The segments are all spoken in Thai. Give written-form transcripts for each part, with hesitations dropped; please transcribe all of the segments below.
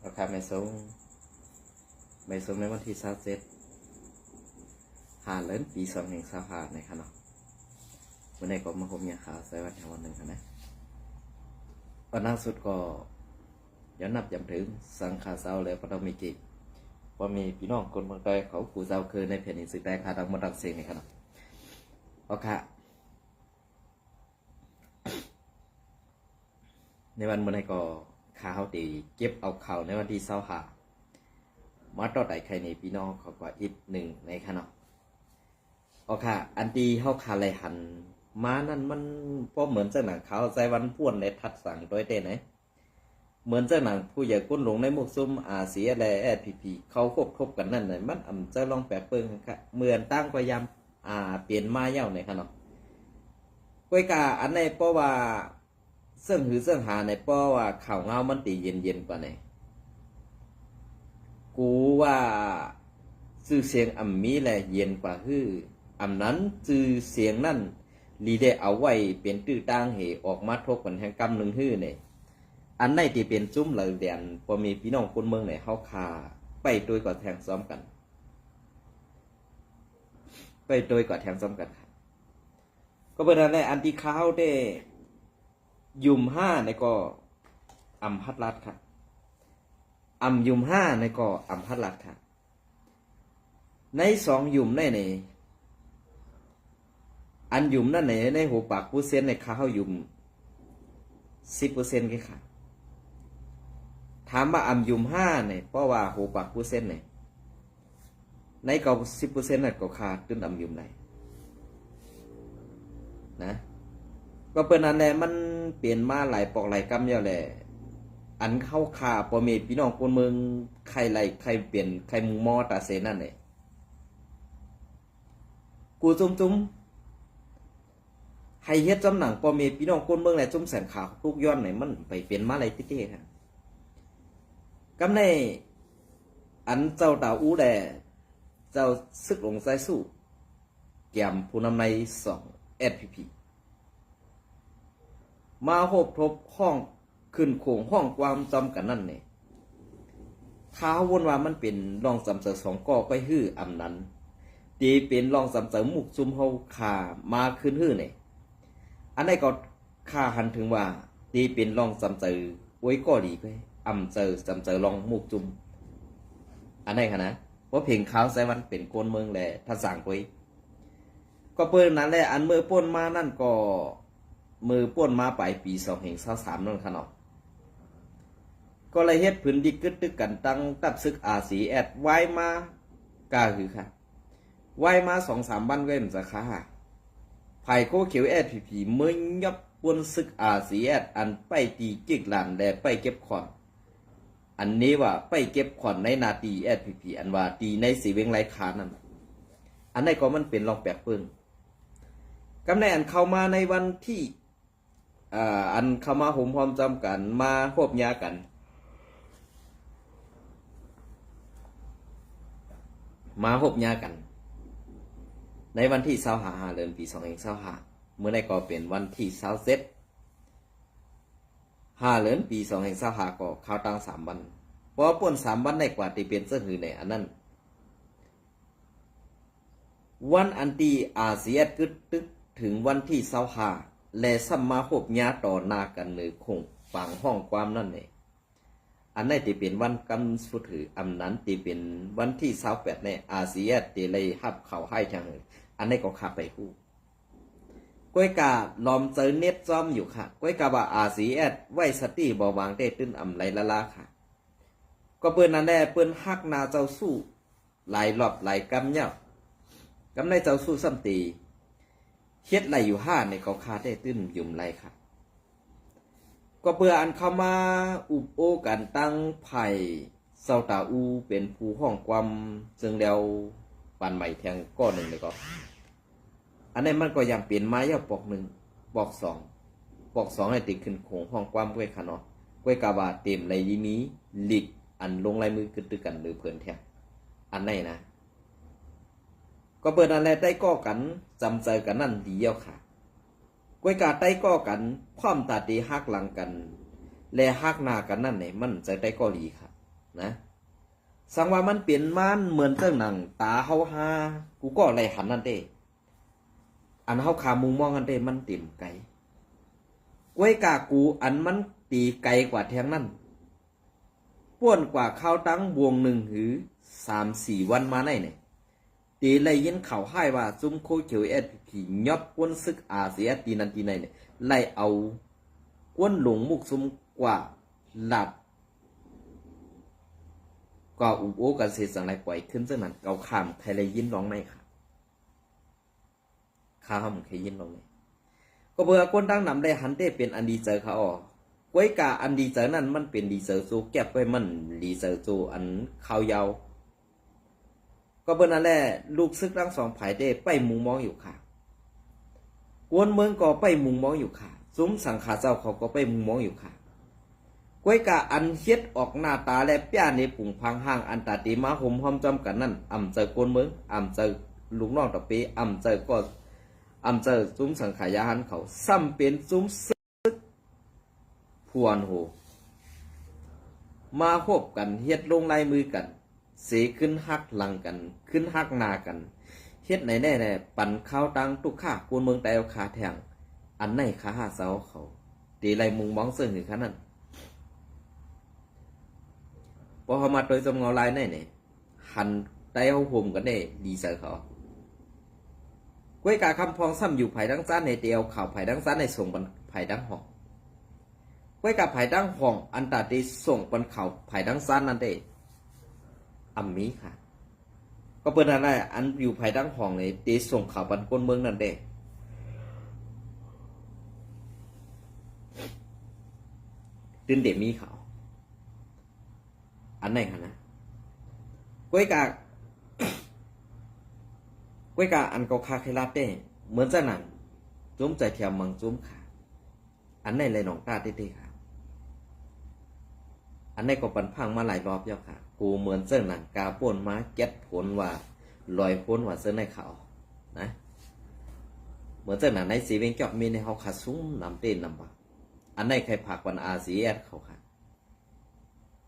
ราคาไม่ส่งในวันที่27เดือนปี2565ในค่ะเนาะวันนี้ก็มาผมยาขาวใส่วันแถววันหนึ่งค่ะนะวันล่าสุดก็ย้อนนับจำถึงสังขาเศร้าเลยพระธรรมิกิว่ามีพี่น้องคนเมืองใต้เขาขู่เจ้าคือในแผ่นดินสึกแดงคาดังมดังเสียงในค่ะเนาะโอเคในวันเมื่อไหร่ก็ข้าวตีเก็บเอาข่าวในวันที่25มาต่อไต่ใครในพี่น้องเขาก็อีกหนึ่งในค่ะเนาะโอเคอันที่เขาคาเลยหันมานั่นมันพอเหมือนเจ้าหนังเขาใจวันพ่วนในทัดสั่งโดยเต้ไหนเหมือนเจ้าหนังผู้ใหญ่ก้นหลงในมุกซุ่มอาเซียและพีเขาคบกันนั่นเลยมันจะลองแปลเปิงค่ะเหมือนตั้งพยายามเปลี่ยนมาเย้าในค่ะเนาะก้อยกาอันในเพราะว่าเสื่องหือเสื่องหาในเพราะว่าข่าวเงามันตีเย็นกว่าไหนกูว่าชื่อเสียงมีแหละเย็นกว่าฮือนั้นชื่อเสียงนั่นลีได้เอาไว้เป็นตื้อต่างเหออกมาทบกันแห่งกำหนึ่งฮือเนี่ยอันไหนที่เป็นจุ้มเหลือแดนพอมีพี่น้องคนเมืองไหนเขาคาไปโดยก่อแทงซ้อมกันไปโดยก่อแทงซ้อมกันครับก็เป็นอะไรอันที่เขาได้ยุม5ในก็พัดลัดครับยุม5ในก็พัดลัดครับใน2ยุมในอันยุมนั่นในหัวปากผู้เซนในข้าวยุม10%แค่ค่ะถามว่ายุม5เนี่ยเพราะว่าหัวปากผู้เซนในก็10%นั่นก็ขาดตึ้นยุมไหนนะก็เป็นอันแหละมันเปลี่ยนมาหลายปอกหลายกำเยอะแหละอันเข้าขาพอมีพี่น้องคนเมืองใครไหลใครเปลี่ยนใครมุงมอตาเซนั่นเลยกูจุ้มให้เฮ็ดจำหนังพอมีพี่น้องคนเมืองไหนจุ้มแสนขาวทุกย้อนไหนมันไปเปลี่ยนมาอะไรติ๊กๆครับกำในอันเจ้าดาวอูแดเจ้าซึกลงใจสู้เกี่ยมผู้นำใน2 SPPมาหบทบห้องขึ้นโขงห้องความจำกันนั่นเนี่ยท้าวนว่ามันเป็นรองสำเสริม2ก่อก็ฮื้อนั้นตีเป็นรองสำเสริมมุกซุมเฮาขามาขึ้นฮื้อเนี่ยอันนี้ก็ข้าหันถึงว่าตีเป็นรองสำเสริมโอ้ยก็ดีไปเจอสำเสริมรองมุกจุมอันนี้ค่ะนะเพราะเพลงขาวไซวันเป็นโกนเมืองแหละท่าสั่งไว้ก็เปิ้นนั้นแหละอันเมื่อป้นมานั่นก็มือป้นมาปลายปี2023นั่นค่ะเนาะก็เลยเฮ็ดพื้นดิกึดตึกกันตั้งตับซึกอาซีแอดไว้มากาคือค่ะไว้มา 2-3 วันเว้นสาขาไผ่โคเขียวSPPมึงยับปนซึกอาซีแอดอันไปตีจิกหลานแดไปเก็บขอนอันนี้ว่าไปเก็บขอนในนาตีSPPอันว่าตีในสีเวงไรขานั่นอันนี้ก็มันเป็นรองแปลกเปิ้งกำในอันเข้ามาในวันที่อันเข้ามาห่มพร้อมจำกันมาพบยากันมาพบยากันในวันที่25เดือนปี2025เมื่อใดก็เป็นวันที่27 เดือนปี2025ก็ข่าวตั้ง3 วันเพราะป่น3 วันในกว่าที่เป็นเสื้อหือในอันนั้นวันอันตีอาเซียนกึดตึกถึงวันที่25และสัมมาพบญาต่อหน้ากันหรือคงฝังห้องความนั่นเองอันนี้ที่เป็นวันกำสุดถือนั้นที่เป็นวันที่28ในอาเซียนที่เลยหับเขาให้จังอันนี้ก็ขับไปคู่ก้อยกาลอมเจอเน็ตจอมอยู่ค่ะก้อยกาว่าอาเซียนไว้สติบ่วางได้ตื้นไรละลาค่ะก็เปิ้นนั่นแหละเปิ้นฮักนาเจ้าสู้หลายรอบหลายกำเนี่ยกำในเจ้าสู้ซ้ำตีเฮ็ดไรอยู่5ในเขาคาได้ตื้นยุ่มไรค่ะก็เพื่ออันเข้ามาอุบโอกันตั้งไผ่เซาตาอูเป็นผู้ห้องความซึ่งแล้วปันใหม่แทงก้อนหนึ่งเลยก็อันนี้มันก็ยังเปลี่ยนไม้ยาปอก1ปอก2ให้ติดขึ้นโขงห้องความก้วยค่ะเนาะก้วยกาบาเต็มในยีมีลิกอันลงลายมือขึ้นตึกกันหรือเผินแทงอันไหนนะก็เปิดอะไรได้ก็กันจำใจกันนั่นดีเยี่ยวค่ะก้วยกาได้ก็กันพร้อมตาตีฮักหลังกันและฮักนากันนั่นไหนมันจะได้ก็ดีค่ะ นะสังว่ามันเปลี่ยนมันเหมือนเจ้าหนังตาเฮาหากูก็ไล่หันนั่นเด้อันเฮาขามุงมองกันเด้มันเต็มไกลกล้วยกากูอันมันตีไกลกว่าแทงนั่นป้วนกว่าข้าวตั้งบวงหนึ่งหือ3-4 วันมาในเนี่ยตีเลยยินข่าวให้ว่าซุ้มโคเขียวผียอบกวนซึกอาเซียตีนันตีในเนี่ยไล่เอากวนหลงมุกซุ้มกว่าหลับก็อุบโอกันเสียสังไรปล่อยขึ้นซึ่งนั้นเกาขามใครเลยยินร้องในค่ะข้าใครยินร้องในก็เบื่อคนตั้งนำได้หันได้เป็นอันดีเจอเขาอ๋อกล้วยกาอันดีเจอนั้นมันเป็นดีเจอโซแก็บไว้มันดีเจอโซอันข้าวยาวก็เบิ่นั่นแหละลูกซึกทั้งสองฝ่ายได้ไปมุงมองอยู่ค่ะกวนเมืองก็ไปมุงมองอยู่ค่ะซุ้มสังขาเจ้าเขาก็ไปมุงมองอยู่ค่ะกล้วยกาอันเฮ็ดออกหน้าตาและป้าในปุ่งพังห้างอันตาตีมาห่มหอมจำกันนั่นเจอกวนเมืองเจอลูกน้องตะเปเจอก็เจอซุ้มสังขายาหันเขาซ้ำเป็นซุ้มซึกพวนโหมาพบกันเฮ็ดลงลายมือกันเสขึ้นฮักหลังกันขึ้นฮักนากันเฮ็ดไหนแน่ปั่นข้าวตังตุกข้ากวนเมืองแต่เอาขาแทงอันไหนขาหาเสาเขาตีไรมุงมองเสื่อหรือขานั่นพอเขามาโดยจำเงาลายแน่เนี่ยหันแต่เอาห่มกันได้ดีเสือเขากล้วยกาคำพองซ้ำอยู่ไผ่ดังซ้านในเตียวข่าวไผ่ดังซ้านในส่งบันไผ่ดังห้องกล้วยกาไผ่ดังห้องอันตาตีส่งบันข่าวไผ่ดังซ้านนั่นได้มีค่ะก็เป็นอะไรอันอยู่ภายดังห้องเลยตีส่งข่าวบันก้นเมืองนั่นเด้ตื่นเดมีข่าวอันไหนคะนะกล้วยกาอันก็คาเคลาเต้เหมือนจะหนังจุ้มใจเทียมมังจุ้มขาอันไหนเลยหนองตาเต้ค่ะอันไหนก็ปันพังมาหลายรอบแล้วค่ะกูเหมือนเส้นหนังกาป่นมาเก็ตผลว่าลอยพ้นว่าเส้นในเขานะเหมือนเส้นหนังในสีเวงจอบมีในเขาขาดซุ้มนำเต้นนำบักอันไหนใครผักวันอาเซียเขาค่ะ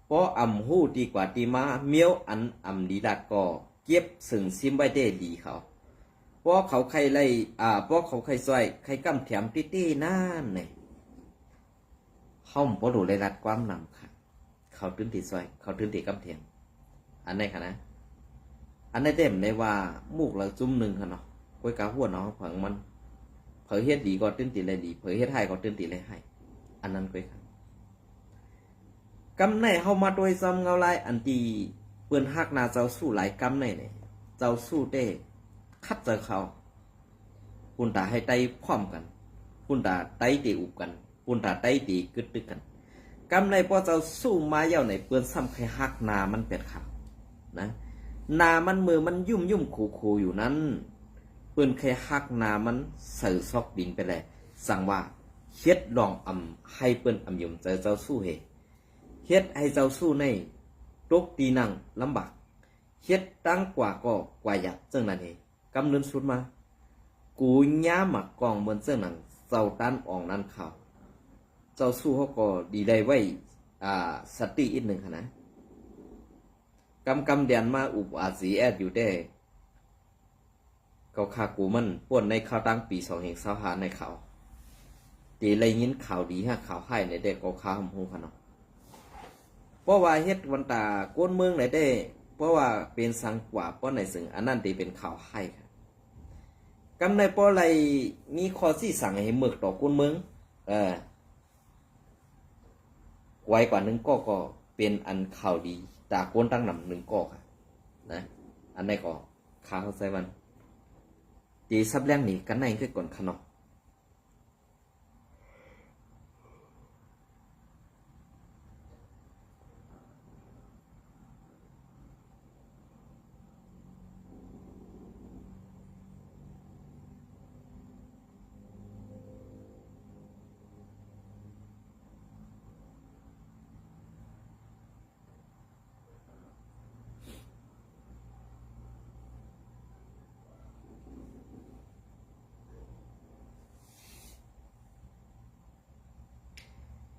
เพราะหู้ดีกว่าดีมาเมียวอันดีดัดก็เก็บสึงซิมไว้ได้ดีเขาเพราะเขาใครไล่เพราะเขาใครซอยใครกำแถมตี้นั่นเนี่ยเขาพอดูเลยรัดความนำค่ะเขาตื้นตีซอยเขาตื้นตีกำเทียมอันไหนคะนะอันไหนเต็มได้ว่ามูกเราจุ้มหนึ่งค่ะเนาะกล้วยกาหัวเนาะเผิงมันเผยเฮ็ดดีก็ตื้นตีเลยดีเผยเฮ็ดให้ก็ตื้นตีเลยให้อันนั้นกล้วยค่ะกำไหนเข้ามาโดยซ้ำเงาลายอันตีเปื้อนหักนาเจ้าสู้หลายกำไหนเนี่ยเจ้าสู้ได้คัดเจอเขาปุ่นตาให้ไตพร้อมกันปุ่นตาไตตีอุบกันปุ่นตาไตตีกึดตึกกันกำในพอเจ้าสู้มาเย่าในเปื้อนซ้ำใครหักนามันเป็ดขาวนะนามันมือมันยุ่มขู่อยู่นั้นเปื้อนใครหักนามันใส่ซอกดินไปเลยสั่งว่าเฮ็ดลองให้เปื้อนยุ่มเจ้าสู้เฮเฮ็ดให้เจ้าสู้ในตกตีนังลำบากเฮ็ดตั้งกว่าก็กว่าอยากเจ้านั่นเองกำเนินสุดมากูย้าหมักกองเหมือนเจ้าหนังเจ้าต้านอ่องนั่นข่าวเจ้าสู้เขาก็ดีได้ไว้สติอีกหนึ่งค่ะนะกำเดียนมาอุบอาศีแอดอยู่ได้เขาขากูมันป่วนในข่าวตั้งปี2025ในข่าวตีเลยยินข่าวดีฮะข่าวให้ในเด็กก็ข่าวหงค่ะเนาะเพราะว่าเฮ็ดวันตาก้นเมืองไหนได้เพราะว่าเป็นสังกว่าเพราะในซึ่งอันนั้นตีเป็นข่าวให้ค่ะกำในเพราะอะไรมีข้อที่สั่งให้เมือกต่อก้นเมืองไวกว่านึงก็เป็นอันข่าวดีจากก้นตั้งนำหนึ่งก็ค่ะนะอันไหนก็ข่าวใส่วันตีซับแรงหนีกันในคือก่อนขนม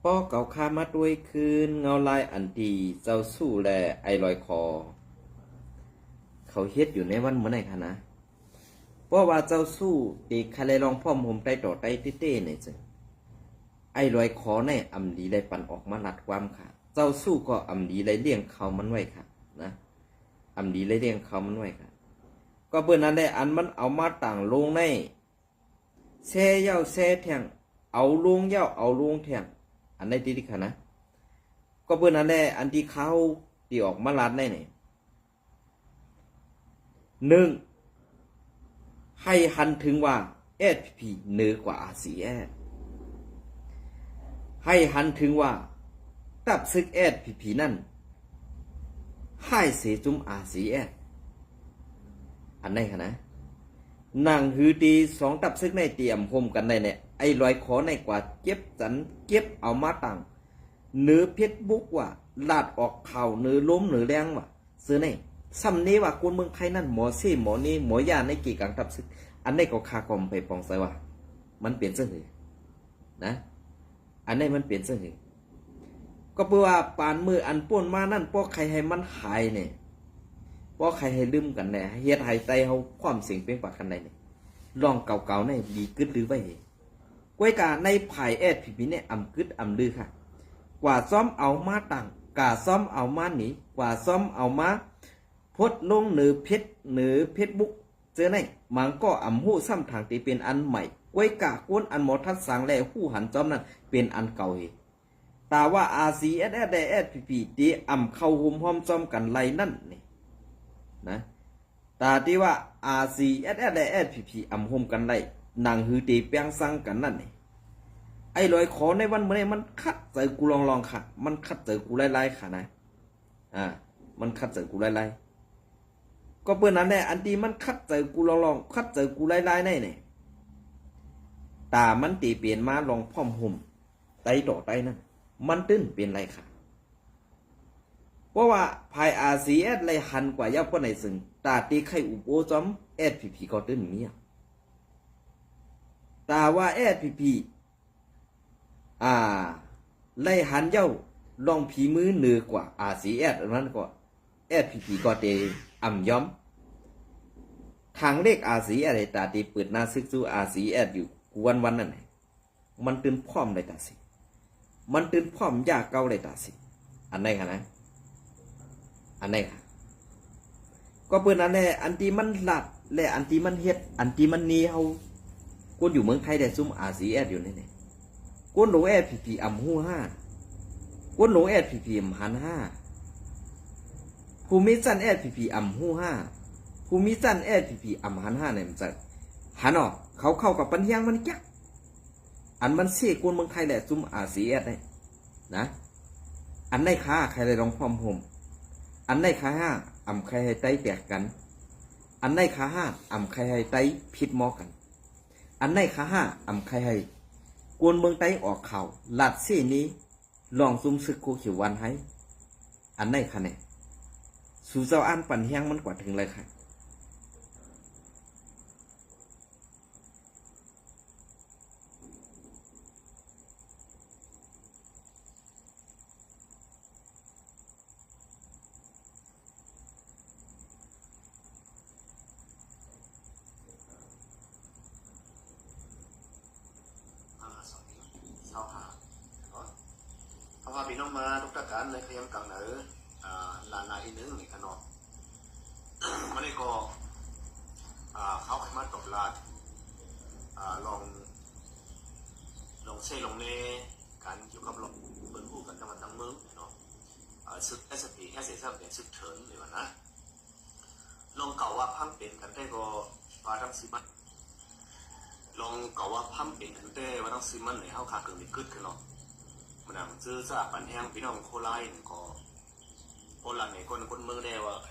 ป้อเก่าข้ามาด้วยคืนเงาลายอันดีเจ้าสู้แลไอลอยคอเขาเฮ็ดอยู่ในวันเมื่อไหร่คะนะเพราะว่าเจ้าสู้ตีคาเลยลองพ่อมผมได้ต่อได้เต้ๆเนี่ยจ้ะไอลอยคอในอำดีเลยปั่นออกมาลัดความค่ะเจ้าสู้ก็อำดีเลยเลี้ยงเขามันไว้ค่ะนะอำดีเลยเลี้ยงเขามันไว้ค่ะก็เบิ่นนั้นได้อันมันเอามาต่างลงในแซ่เย้าแซ่แทงเอาลงเย้าเอาลงแทงอันได้ดีๆค่ะนะก็เบิ่นนั้นได้อันที่เขาที่ออกมาลัดได้เนี่ยหนึ่งให้หันถึงว่า SPP เหนือกว่า RCS ให้หันถึงว่าตับซึก SPP นั่นให้เสียจุ่ม RCS อันไหนคะนะนางฮือดีสองตับซึกในเตรียมพมกันในเนี่ยไอ้ลอยขอในกว่าเจ็บจันเก็บเอามาตังเนื้อเพชรบุกว่าลาดออกเข่าเนื้อล้มเนื้อแรงว่าซื้อในซ้ำนี้ว่าคนเมืองไทยนั่นหมอซี่หมอนี้หมอยาในกี่กังตับซึกอันนี้ก็คากรมไปปองใส่ว่ามันเปลี่ยนเสื้อหือนะอันนี้มันเปลี่ยนเสื้อหือก็เพื่อว่าปานมืออันป่นมานั่นพวกใครให้มันหายเนี่ยพวกใครให้ลืมกันเนี่ยเฮ็ดหายใจเขาความเสียงเป็นปากกันเนี่ยลองเก่าๆในดีกึดหรือไว้กวยกาในภายSPPเนี่ยอำกึดอำลือค่ะกว่าซ้อมเอามาตั้งกาซ้อมเอามาหนีกว่าซ้อมเอามาพดลงเหนือเพชรบุกเจอไหนมันก็อำหู้ซ้ำทางตีเป็นอันใหม่กวยกากวนอันหมอทัดสังแลหู้หันจอมนั้นเป็นอันเก่าเฮแต่ว่า RCS ได้ SPP ตีอำเข้าหุมห้อมจอมกันไรนั่นนี่นะแต่ที่ว่า RCS ได้ SPP อำหุมกันไรนางฮือตีเปียงสังกันนั่นนี่ไอ้ลอยขอในวันเมื่อไหร่มันคัดเจอกูลองค่ะมันคัดเจอกูไล่ค่ะนะมันคัดเจอกูไล่ก็เปิ้นนั้นแหละอันที่มันคัดเจอกูลองคัดเจอกูไล่ในเนี่ยตามันตีเปลี่ยนมาลองพร้อมห่มไตต่อไตนั่นมันตื้นเปลี่ยนไรค่ะเพราะว่าภาย RCS เลยหันกว่ายับคนไหนซึ่งตาตีไข่อุบโอจอม SPP ก็ตื้นเมียตาว่า SPP ไล่หันเย้าลองผีมือเหนือกว่า RCS นั้นก็ SPP ก็เตอ่ำย้อมทางเลข RCS อะไรตาตีเปิดหน้าซึกสู้ RCS อยู่วันนั่นมันตื่นพร้อมเลยตาสิมันตื่นพร้อมยากเก่าเลยตาสิอันไหนคะนะอันไหนค่ะก็เปิดอันไหนอันที่มันหลัดและอันที่มันเฮ็ดอันที่มันนีเฮาคนอยู่เมืองไทยได้ซุ่ม RCS อยู่นี่เนี่ยคนหลง SPP อ่ำหู้5คนหลง SPP อ่ำหัน5ภูมิจัน SPP อ่ำหู้5ภูมิจัน SPP อ่ำหัน5เนี่ยมันจะหันออกเขาเข้ากับปัญญามันจักอันมันเสียคนเมืองไทยแหละซุ่ม RCS ได้นะอันไหนค้าใครเลยลองพร้อมผมอันไหนค้าอ่ำใครให้ไตแตกกันอันไหนค้าอ่ำใครให้ไตผิดหมอกันอันไหนค้าอ่ำใครให้กวนเมืองไตออกข่าวหลัดซี่นี้ลองซุ่มซึกโคเขียววันให้อันไหนคะเนี่ยสู่เจ้าอันปั่นแห้งมันกว่าถึงเลยค่ะเพราะว่าพี่น้องมาทุกท่านในขยำกังเหนือลานนาที่หนึ่งในขนมมันเลยก็เขาให้มาตบลาดลองเซ่ลงในการเกี่ยวกับลงเปิดคู่กันทั้งวันทั้งเมืองเนาะซึกSPP SSFเนี่ยซึกเถินเลยว่านะลองเก่าว่าพังเป็นกันได้ก็ฟ้าทั้งสิมันลองเก่าว่าพังเป็นกันได้ว่าทั้งสิมันในเขาขาดเกินมีกึศขึ้นเนาะมันนำซื้อซาปันแห้งพี่น้องโคไลน์ก็โคไลน์ในคนเมืองได้ว่าใค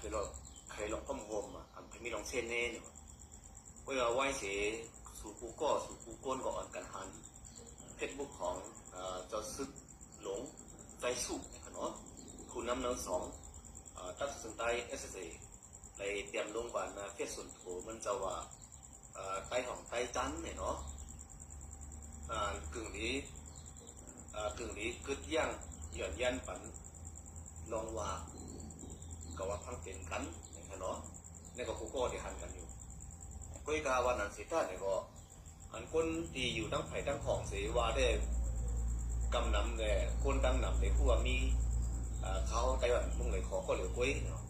รลองพ่อมโฮมใครมีลองเส้นเน่เนี่ยเวลาไหวเสียสู่กูก้นก็อ่อนกันหันเพชรบุกของเจ้าซึกหลงใจสู้นะครับเนาะคุณน้ำเนื้อสองตัดสินใจSSA เลยเตรียมลงก่อนนะเฟซส่วนโถมันจะว่าไต้ของไต้จันเนี่ยเนาะกึ่งนี้ ถึงนี้กึดย่างหย่อนยันปันลองว่าก็ว่าพังเป็นกันนะครับเนาะนี่ก็ผู้ก็ที่หันกันอยู่ก็อีกาวันนั้นสิท่านเนี่ยก็อันคนที่อยู่ทั้งไผ่ทั้งของเสวาได้กำนำเนี่ยคนตั้งนำในผู้ว่ามีเขาไต้หวันมุ่งเลยขอข้อเหลียวกุ้ยเนาะ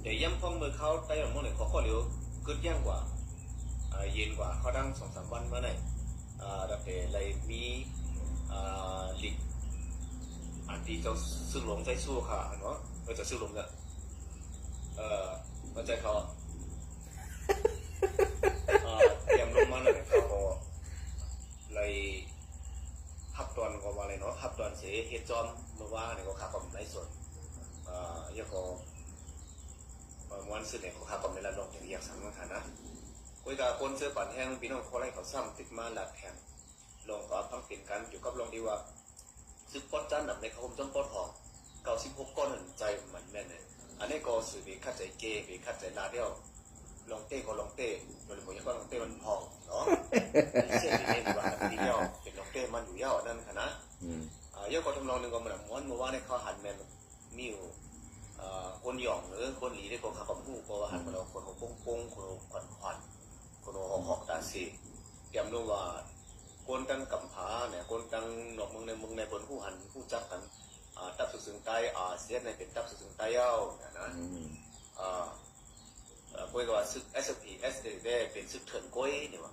แต่ย้ำพ้องมือเขาไต้หวันมุ่งเลยขอข้อเหลียวกึดย่างกว่าเย็นกว่าเขาดัง2-3 วันมาไหนดับเบิลเลยมีลิกอันที่เขาซึ่งหลงใจสู้ค่ะเนาะเราจะซึ่งหลงเนี่ยมันใจเขาเตรียมลงมาเลยเขาบอกเลยฮับตอนก็ว่าอะไรเนาะฮับตอนเสียเฮดจอมเมื่อว่าเนี่ยเขาขับกับในส่วนยังก็วันสื่อเนี่ยเขาขับกับในระดับอย่างอยากสั่งมาค่ะนะคุยกับคนเสื้อปั่นแห้งพี่น้องเขาไล่เขาซ้ำติดมาหลักแข่งลงก็พังเปลี่ยนกันอยู่กับลงดีว่าซึกปอดจ้านหนับในเขาคมจ้องปอดหอม96 ก้อนหนึ่งใจมันแม่นเลยอันนี้ก็สื่อบีคัดใจเกย์บีคัดใจลาเดียวลองเต้ก็ลองเต้โดยเฉพาะยังก็ลองเต้มันพองเนาะเส้นนี้ดีกว่าทีเดียวเป็นลองเต้มันอยู่ยาวนั่นค่ะนะเยอะกว่าทำนองหนึ่งก็เหมือนม้วนเมื่อวานในเขาหันแมนมิวคนหย่องหรือคนหลีได้ก็ขับกับหูก็หันมาแล้วคนของปงคนขวัญขวัญคนหอกตาสีเตรียมรู้ว่าคนตั้งกำผาเนี่ยคนตั้งหนอกเมืองในบนผู้หันผู้จับกันตับสุดสึงใต้เสียในเป็นตับสุดสึงใต้เย้าเนี่ยนะคุยกับว่าซึก SPS ได้เป็นซึกเถินก้อยเนี่ยว่า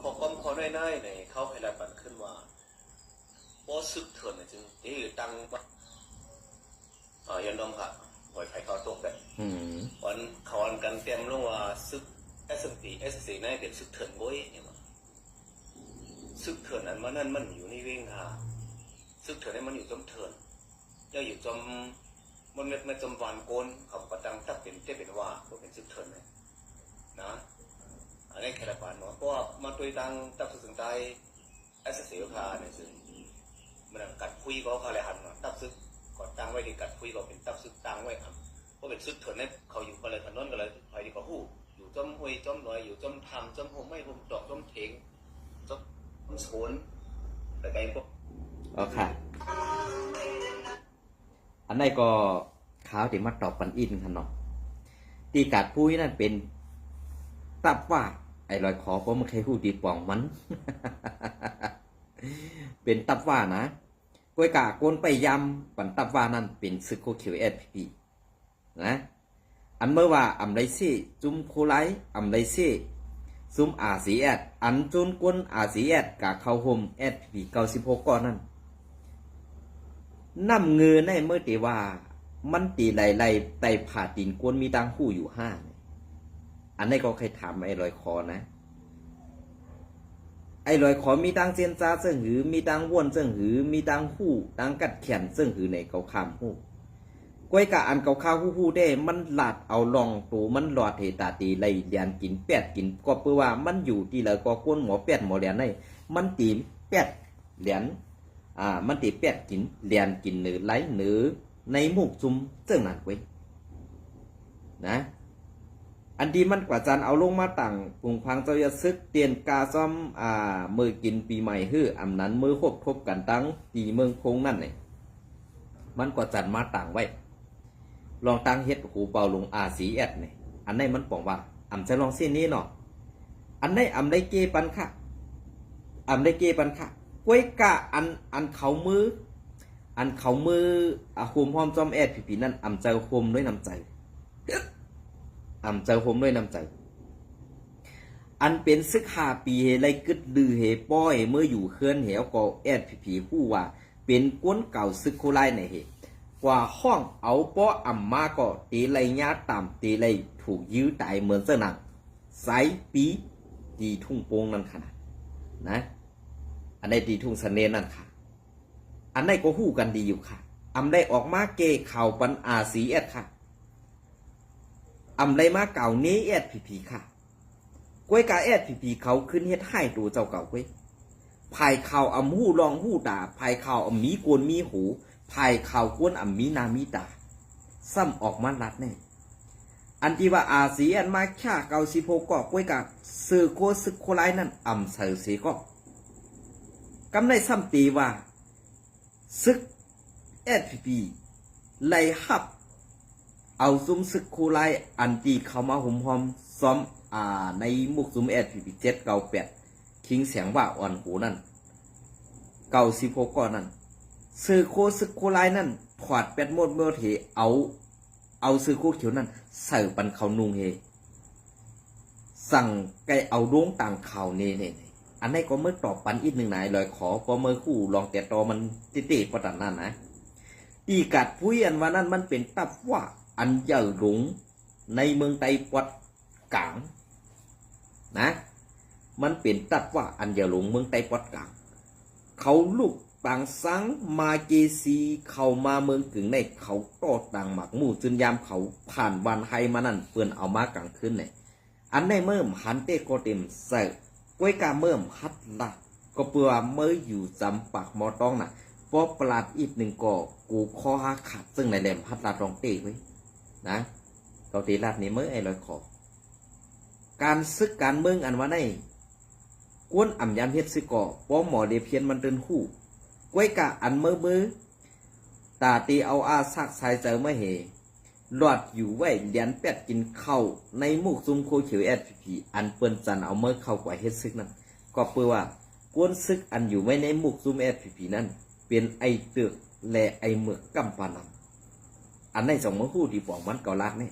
ขอความขอน้อยๆในเขาให้รับบันขึ้นว่าเพราะซึกเถินเนี่ยจึงที่ตั้งยันดอมค่ะหอยไผ่เขาตกได้วันเขาอันกันเตรียมลงว่าซึก SPS ในเป็นซึกเถินก้อยเนี่ยว่าซึกเถินอันนั้นมันอยู่ในเวงค่ะซึกเถินนี่มันอยู่จมเถินจะอยู่จมมันไม่จมวานโกนเขาประดังตับเป็นเต้เป็นว่าก็เป็นซึกเถินเลยนะอันนี้แค่ละปานเนาะเพราะว่ามาตัวตังตับสุดท้ายSPS ค่ะในซึ่งมันกัดคุยก็เขาเลยหันมาตับซึกก่อนตั้งไว้ที่กัดคุยก็เป็นตับซึกตั้งไว้ครับเพราะเป็นซึกเถินเนี่ยเขาอยู่กันเลยถนนกันเลยไปที่เขาหู้อยู่จมห้วยจมหน่อยอยู่จมทำจมโฮมไม่โฮมดอกจมเถงจมโซนแต่ไงพวกอ๋อค่ะอันนี้ก็ข่าวที่มาตอบปันอินค่ะเนาะตีกัดผู้นั่นเป็นตับว่าไอ้รอยคอเพราะมันเคยหู้ตีป่องมัน เป็นตับว่านะกวยกาโกนไปยำปันตับว่านั่นเป็นซึกโคเขียวSPนะอันเมื่อว่าอำไรซี่จุมโคไลอำไรซี่ซุมRCSอันจุนกวนRCSกะเข้าโฮม SP 96ก้อนนั่นน้ำเงินในเมื่อตีว่ามันตีไหลไต่ผ่าตีนกวนมีตังคู่อยู่5อันนี้ก็เคยถามไอ้รอยคอนะไอ้รอยคอมีตังเซียนซาเซิงหือมีตังว่นเซิงหือมีตังหู้ตังกัดแขนเซิงหือในเกาคามหู้ก้อยกะอันเกาข้าวหู้ได้มันหลาดเอาลองตูมันหลอดเหตาตีไหลเลียนกินแปดกินก็เพื่อว่ามันอยู่ที่แล้วก็ก้นหมอแปดหมอเลียนได้มันตีแปดเหรียญมันตีแปดกินเลียนกินเนื้อไหลเนื้อในหมูกซุ่มเซิงนั่นเว้ยนะอันดีมันกว่าจันเอาลงมาตั้งปุ่งพังเจ้าอย่าซึกเตียนกาซ่อมมือกินปีใหม่ฮื้ออำนั้นมือคบกันตั้งตีเมืองคงนั่นนี่มันกว่าจันมาตั้งไว้ลองตั้งเฮ็ดหูเป่าลงRCSนี่อันไหนมันบอกว่าอำจะลองเส้นนี้เนาะอันไหนอำได้เกปันค่ะอำได้เกปันค่ะกวยกะอันเขามือโฮมพร้อมจอมSPนั่นอำใจโฮมด้วยน้ำใจอำเจ้าผมด้วยน้ำใจอันเป็นซึก5 ปีไรกึดดื้อเหป้อยเมื่ออยู่เคลื่อนเหวก็SPผู้ว่าเป็นก้นเก่าซึกโคไลในเหกว่าห้องเอาป้ออำมาก็ตีไรญาตามตีไรถูกยื้อตายเหมือนเสนังไซปีตีทุ่งโป่งนั่นขนาดนะอันในตีทุ่งเสน่ห์นั่นค่ะอันในก็หู้กันดีอยู่ค่ะอำได้ออกมาเกข่าวปันRCSค่ะอำไรมาเก่านี้SPค่ะกวยกาSPเขาขึ้นเฮ็ดให้ตัวเจ้าเก่าเว้ยภายข่าวอำหู้ลองหู้ตาภายข่าวอำมีกวนมีหูภายข่าวกวนอำมีนามีตาซ้ำออกมาลัดแน่อันที่ว่าRCSมาค่า96ก็กวยกาซื้อโคซึกโคไลนั่นอำเสือเสก็ กำในซ้ำตีว่าซึก SPP ไล่ฮับเอาซุ่มซึกคูไลอันตีเข้ามาหุมหอมซ้อมในมุกซุ่ม SPP 798คิงเสียงว่าอ่อนหูนั่น96ก่อนนั่นซื้อโคซึกคูไลนั่นถอดเป็ดหมดเมื่อเทเอาซื้อโคเขียวนั่นใส่ปันเขานุงเฮสั่งไกเอาดวงต่างข่าวเน่อันนี้ก็เมื่อตอบปันอีกหนึ่งไหนลอยขอพอเมื่อคู่ลองแต่ตอมันติประดันนั่นนะอีกัดผู้ยันว่านั่นมันเป็นตับว่าอันเยอะหลงในเมืองไต้ปวดกลางนะมันเป็นตับว่าอันเยอะหลงเมืองไต้ปวดกลางเขาลูกต่างสังมาเกซีเข้ามาเมืองกึ่งในเขาต่อต่างหมักหมู่จนยามเขาผ่านวันไฮมานั่นเปื่อนเอามากลางคืนเนี่ยอันในเมื่อหันเตโกเต็มใส่กล้วยกาเมื่อฮัดละก็เปื่อเมื่ออยู่จำปากมอต้องน่ะพอประหลาดอีกหนึ่งก่อกูคอหาขาดซึ่งในแหลมฮัดลาดรองเต้ไว้นะเขาตีลาดนี้เมื่อไอ้ลอยคอการซึกการเมืองอันว่าในกวนอ่ำยามเฮ็ดซึกก่อป้อหมอเดเพียนมันเดินคู่กล้วยกาอันเมื่อตาตีเอาอาซักสายเจอไม่เหหลอดอยู่ไว้เดียนเป็ดกินข้าวในมุกซุ่มโคเขียว SPP อันเปิ้นจันเอาเมื่อเข้ากว่าเฮ็ดซึกนั้นก็เปื่อว่ากวนซึกอันอยู่ไว้ในมุกซุ่ม SPP นั้นเป็นไอเตือกและไอเมือกกำปานำอันในสองมือคู่ที่ปองมันเกาลัดเนี่ย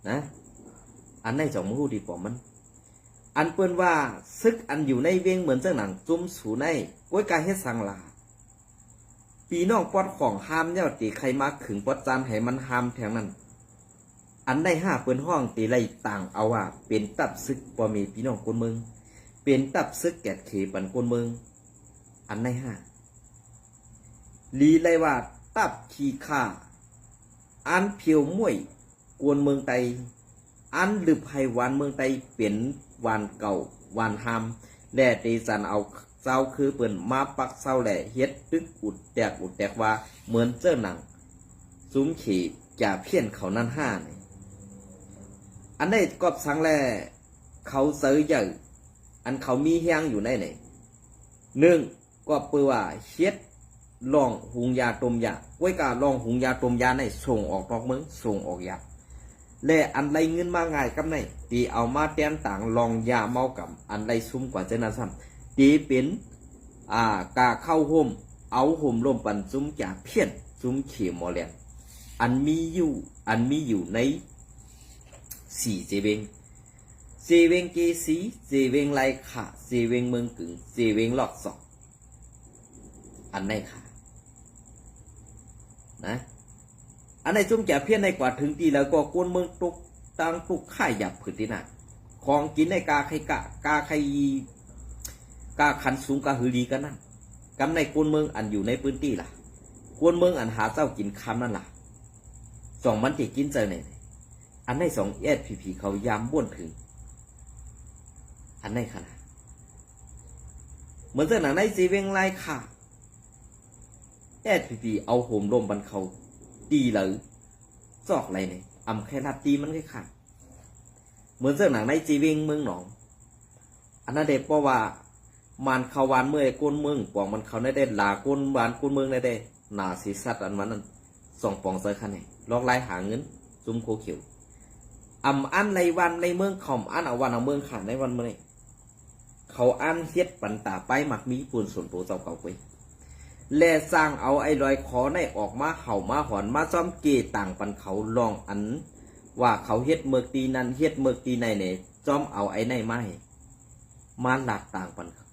นะอันในสองมือคู่ที่ปองมันอันเปิ้นว่าซึกอันอยู่ในเวียงเหมือนเจ้าหนังจุ่มสูในกล้วยกาเฮ็ดสังลาปีน้องปอดของห้ามเนี่ยตีใครมาขึงปอดจานให้มันห้ามแถวนั้นอันได้ห้าเปิ้นห้องตีไรต่างเอาว่าเป็นตับซึกบ่มีพี่น้องคนเมืองเป็นตับซึกแกดเขปันคนเมืองอันได้ห้าลีไรว่าตับขี้ข้าอันเพียวมวยกวนเมืองไตอันลึบให้วานเมืองไตเป็นวานเก่าวานหามแด่ตีสันเอาเจ้าคือเปิ้นมาปักเศร้าแหล่เฮ็ดตึกอุดแตกว่าเหมือนเจ้าหนังซุ้มขี่จ่าเพี้ยนเขานั่นห้านี่อันได้กอบสังแลเขาเสือใหญ่อันเขามีแห้งอยู่ในไหนหนึ่งก็เปื่อว่าเฮ็ดลองหุงยาต้มยาไว้กาลองหุงยาต้มยาในส่งออกนอกเมืองส่งออกยาและอันไรเงินมาง่ายกับในตีเอามาแต้มต่างลองยาเมากับอันไรซุ่มกว่าเจนั้นซ้ำตีเป็นกาเข้าห่มเอาห่มลมปันซุ่มจ่าเพี้ยนซุ่มเขียมอแลนอันมีอยู่ในสี่เจเวงเกสีเจเวงไรขาเจเวงเมืองกึ่งเจเวงหลอกสอกอันไหนค่ะนะอันไหนจุ่มแก่เพี้ยนในกว่าถึงตีแล้วก็กวนเมืองตุกตังตุกข่ายหยับผืนที่น่ะของกินในกาไข่กาไข่กาขันสูงกาหือดีกันนั่นกำในกวนเมืองอันอยู่ในพื้นที่ล่ะกวนเมืองอันหาเจ้ากินคำนั่นล่ะสองมันติกินเจอไหนอันไหนสองSPPเขายามบ้วนถึงอันไหนขนาดเหมือนเจ้าหนังในจีเวงไรค่ะSPPเอาโหมลมบันเขาตีเลยจอกอะไรเนี่ยอำแค่ทัดตีมันแค่ขาดเหมือนเรื่องหนังในจีวิงเมืองหนองอันนั้นเด็กเพราะว่ามันเขาวานเมื่อก้นเมืองปองมันเขาได้ลาก้นวานก้นเมืองได้หนาสีสัตว์อันมันนั้นส่องปองเซอร์คันไหนลอกไล่หาเงินซุ่มโคเขียวอันในวันในเมืองเขาอันเอาวันเอาเมืองขาดในวันเมื่อไหร่เขาอันเฮ็ดปันตาไปหมักมีปูนส่วนตัวเจ้าเก่าไปและสร้างเอาไอ้รอยคอในออกมาเห่ามาหอนมาซ้อมเกต่างปันเขาลองอันว่าเขาเฮ็ดเมือกตีนั้นเฮ็ดเมือกตีในเนี่ยซ้อมเอาไอ้ในไม้มาหลักต่างปันเขา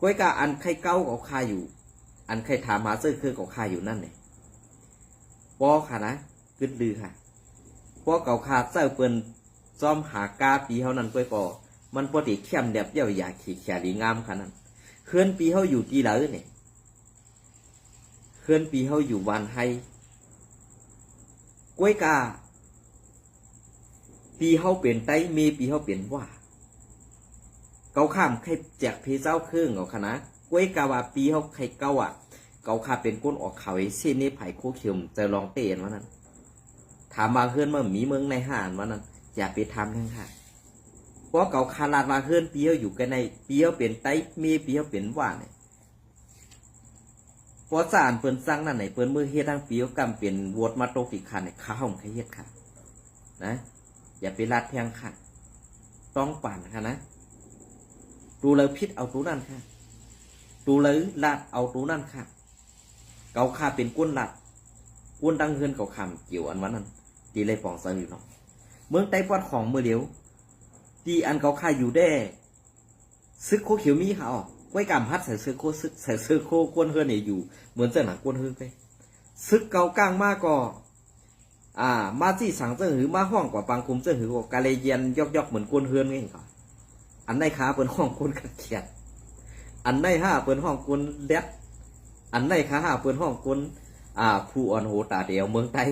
ก้อยกาอันไข่เก้าเขาคาอยู่อันไข่ถามหาซื้อคือเขาคาอยู่นั่นเนี่ยปอค่ะนะกึดลือค่ะปอเก่าคาเจ้าเปิ้นซ้อมหากาปีเท่านั้นก้อยปอมันปกติเข้มแดบเยี่ยวอยากขี่แขลีงามขนาดนั้นเคลื่อนปีเขาอยู่ที่ไหนเนี่ยเคลื่อนปีเขาอยู่วันไฮกล้วยกาปีเขาเปลี่ยนไตเมปีเขาเปลี่ยนว่าเกาข้ามใครแจกเพเจ้าเครื่องเอาคณะกล้วยกาว่าปีเขาใครเกาเกาข้าเป็นก้นออกเขาไอ้เส้นนี้ไผ่โคเขียวจะลองเตะนวันนั้นถามมาเคลื่อนมามีเมืองในห่านวันนั้นอย่าไปทำทั้งค่ะ เพราะเก่าคาลาดว่าเฮือนเปียวอยู่กันในเปียวเป็นไตมีเปียวเป็นว่าเนี่ยเพราะสารเปิ้นสร้างนั่นไหนเปิ้นมือเฮ็ดทางเปียวกำเป็นวดมาตกที่คันเนี่ยข้าวมันเฮ็ดค่ะนะอย่าไปลาดแทงค่ะต้องปั่นค่ะนะดูเลยพิษเอาตัวนั่นค่ะดูเลยลาดเอาตัวนั่นค่ะเกาค่าเป็นก้นลัดก้นดังเฮือนเกาคำเกี่ยวอันวันนั้นตีเลยปองสังอยู่เนาะเมืองไต้ปอดของมือเดียวที่อันเกาค่าอยู่ได้ซึกโคเขียวมีค่ะอ๋อไว้กำฮัดใส่เสื้อโคซึกใส่เสื้อโคก้นเฮือนเนี่ยอยู่เหมือนเจ้าหนังก้นเฮือนไปซึกเกากลางมากก็มาจี้สั่งเจ้าหือมาห้องกว่าปังคุมเจ้าหือกกาเลยเย็นยอกเหมือนก้นเฮือนไงก่อนอันในขาเปิ้นห้องก้นกระเขียดอันในห้าเปิ้นห้องก้นเล็ดอันในขาห้าเปิ้นห้องก้นผู้อ่อนโหตาเดียวเมืองไทย